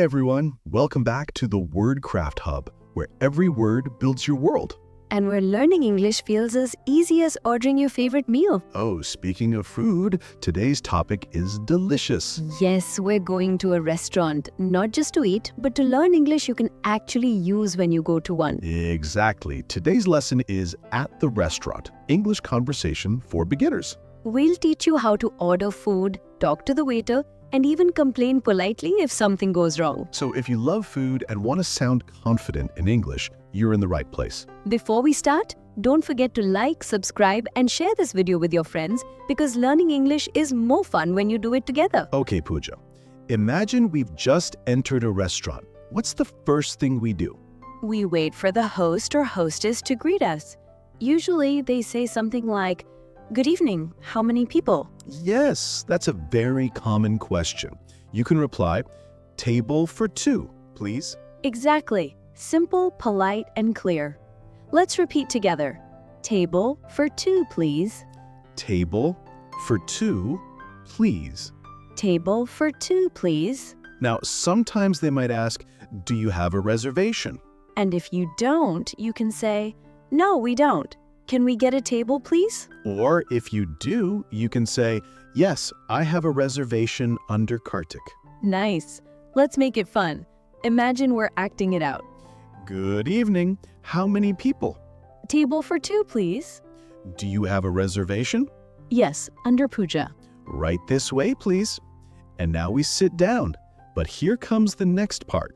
everyone, welcome back to the WordCraft Hub, where every word builds your world. And where learning English feels as easy as ordering your favorite meal. Oh, speaking of food, today's topic is delicious. Yes, we're going to a restaurant, not just to eat, but to learn English you can actually use when you go to one. Exactly. Today's lesson is At the Restaurant, English Conversation for Beginners. We'll teach you how to order food, talk to the waiter, and even complain politely if something goes wrong. So if you love food and want to sound confident in English, you're in the right place. Before we start, don't forget to like, subscribe, and share this video with your friends because learning English is more fun when you do it together. Okay, Pooja. Imagine we've just entered a restaurant. What's the first thing we do? We wait for the host or hostess to greet us. Usually they say something like, "Good evening, how many people?" Yes, that's a very common question. You can reply, "Table for two, please." Exactly. Simple, polite, and clear. Let's repeat together. Table for two, please. Table for two, please. Table for two, please. Now, sometimes they might ask, "Do you have a reservation?" And if you don't, you can say, "No, we don't. Can we get a table, please?" Or if you do, you can say, "Yes, I have a reservation under Kartik." Nice. Let's make it fun. Imagine we're acting it out. Good evening. How many people? Table for two, please. Do you have a reservation? Yes, under Pooja. Right this way, please. And now we sit down. But here comes the next part.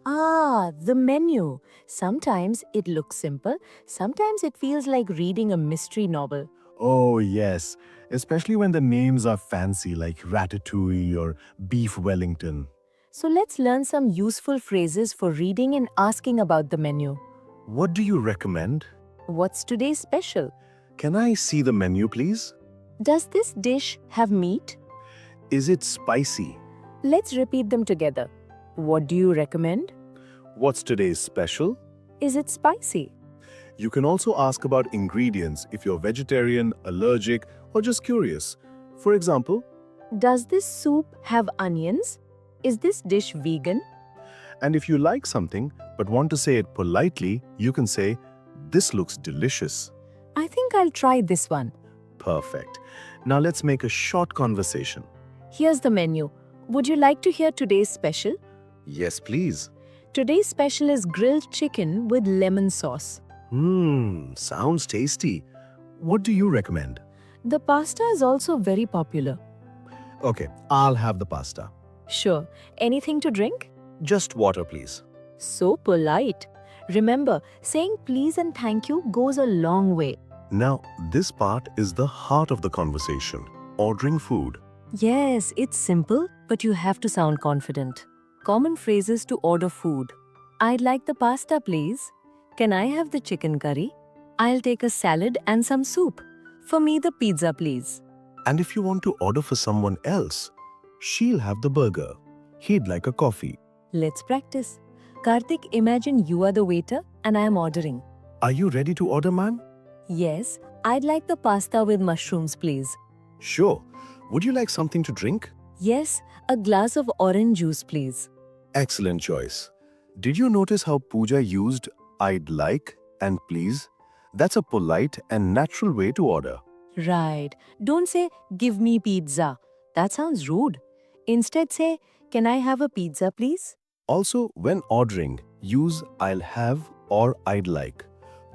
The menu. Sometimes it looks simple, sometimes it feels like reading a mystery novel. Oh, yes, especially when the names are fancy like Ratatouille or Beef Wellington. So let's learn some useful phrases for reading and asking about the menu. What do you recommend? What's today's special? Can I see the menu, please? Does this dish have meat? Is it spicy? Let's repeat them together. What do you recommend? What's today's special? Is it spicy? You can also ask about ingredients if you're vegetarian, allergic, or just curious. For example, Does this soup have onions? Is this dish vegan? and if you like something but want to say it politely, you can say, "This looks delicious." I think I'll try this one. Perfect. Now let's make a short conversation. Here's the menu. Would you like to hear today's special? Yes, please. Today's special is grilled chicken with lemon sauce. Sounds tasty. What do you recommend? The pasta is also very popular. Okay, I'll have the pasta. Sure. Anything to drink? Just water, please. So polite. Remember, saying please and thank you goes a long way. Now, this part is the heart of the conversation. Ordering food. Yes, it's simple, but you have to sound confident. Common phrases to order food. I'd like the pasta, please. Can I have the chicken curry? I'll take a salad and some soup. For me, the pizza, please. And if you want to order for someone else, she'll have the burger. He'd like a coffee. Let's practice. Kartik, imagine you are the waiter and I am ordering. Are you ready to order, ma'am? Yes, I'd like the pasta with mushrooms, please. Sure. Would you like something to drink? Yes, a glass of orange juice, please. Excellent choice. Did you notice how Pooja used "I'd like" and "please"? That's a polite and natural way to order. Right. Don't say, give me pizza. That sounds rude. Instead say, can I have a pizza, please? Also, when ordering, use "I'll have" or "I'd like."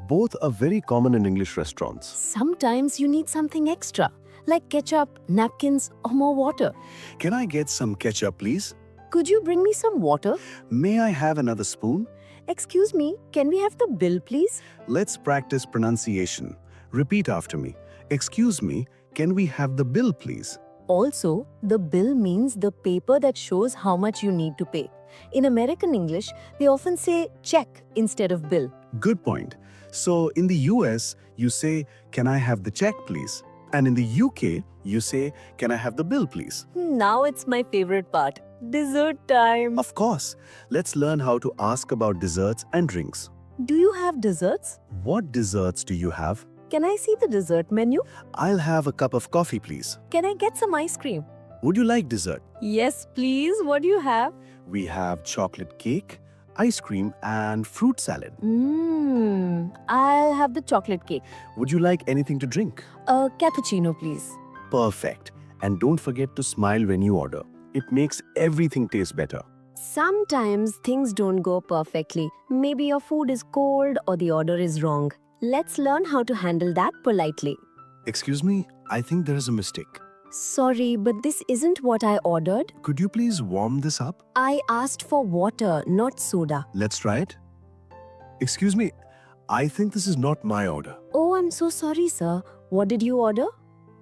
Both are very common in English restaurants. Sometimes you need something extra, like ketchup, napkins, or more water. Can I get some ketchup, please? Could you bring me some water? May I have another spoon? Excuse me, can we have the bill, please? Let's practice pronunciation. Repeat after me. Excuse me, can we have the bill, please? Also, the bill means the paper that shows how much you need to pay. In American English, they often say check instead of bill. Good point. So in the US, you say, "Can I have the check, please?" And in the UK, you say, "Can I have the bill, please?" Now it's my favorite part. Dessert time. Of course. Let's learn how to ask about desserts and drinks. Do you have desserts? What desserts do you have? Can I see the dessert menu? I'll have a cup of coffee, please. Can I get some ice cream? Would you like dessert? Yes, please. What do you have? We have chocolate cake, ice cream, and fruit salad. I'll have the chocolate cake. Would you like anything to drink? A cappuccino, please. Perfect. And don't forget to smile when you order. It makes everything taste better. Sometimes things don't go perfectly. Maybe your food is cold or the order is wrong. Let's learn how to handle that politely. Excuse me, I think there is a mistake. Sorry, but this isn't what I ordered. Could you please warm this up? I asked for water, not soda. Let's try it. Excuse me, I think this is not my order. Oh, I'm so sorry, sir. What did you order?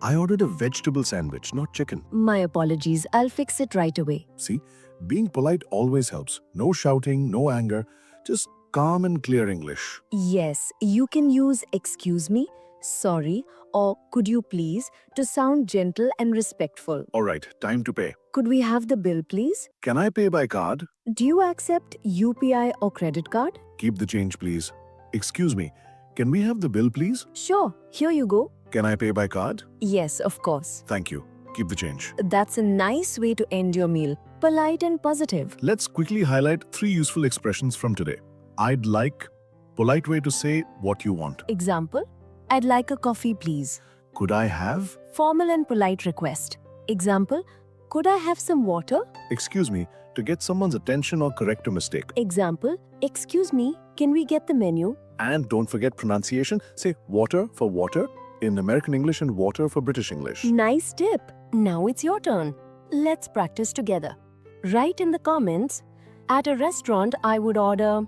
I ordered a vegetable sandwich, not chicken. My apologies. I'll fix it right away. See, being polite always helps. No shouting, no anger, just calm and clear English. Yes, you can use excuse me, sorry, or could you please to sound gentle and respectful. All right, time to pay. Could we have the bill, please? Can I pay by card? Do you accept UPI or credit card? Keep the change, please. Excuse me, can we have the bill, please? Sure, here you go. Can I pay by card? Yes, of course. Thank you. Keep the change. That's a nice way to end your meal. Polite and positive. Let's quickly highlight 3 useful expressions from today. I'd like, polite way to say what you want. Example, I'd like a coffee, please. Could I have? Formal and polite request. Example, could I have some water? Excuse me, to get someone's attention or correct a mistake. Example, excuse me, can we get the menu? And don't forget pronunciation. Say water for water in American English and water for British English. Nice tip. Now it's your turn. Let's practice together. Write in the comments, at a restaurant I would order,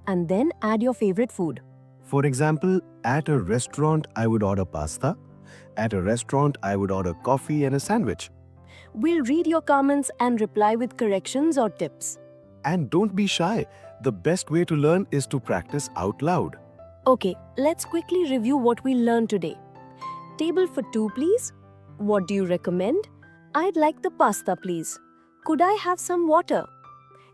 and then add your favorite food. For example, at a restaurant, I would order pasta. At a restaurant, I would order coffee and a sandwich. We'll read your comments and reply with corrections or tips. And don't be shy. The best way to learn is to practice out loud. Okay, let's quickly review what we learned today. Table for 2, please. What do you recommend? I'd like the pasta, please. Could I have some water?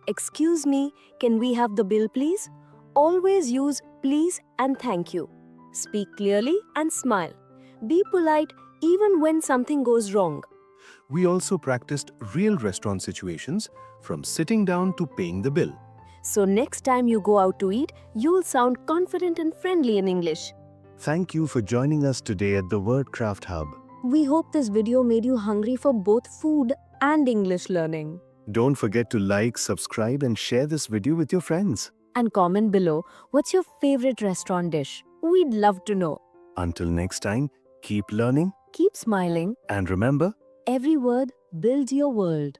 Excuse me, can we have the bill, please? Always use please and thank you. Speak clearly and smile. Be polite even when something goes wrong. We also practiced real restaurant situations, from sitting down to paying the bill. So next time you go out to eat, you'll sound confident and friendly in English. Thank you for joining us today at the WordCraft Hub. We hope this video made you hungry for both food and English learning. Don't forget to like, subscribe, and share this video with your friends. And comment below, what's your favorite restaurant dish? We'd love to know. Until next time, keep learning, Keep smiling. and remember, Every word builds your world.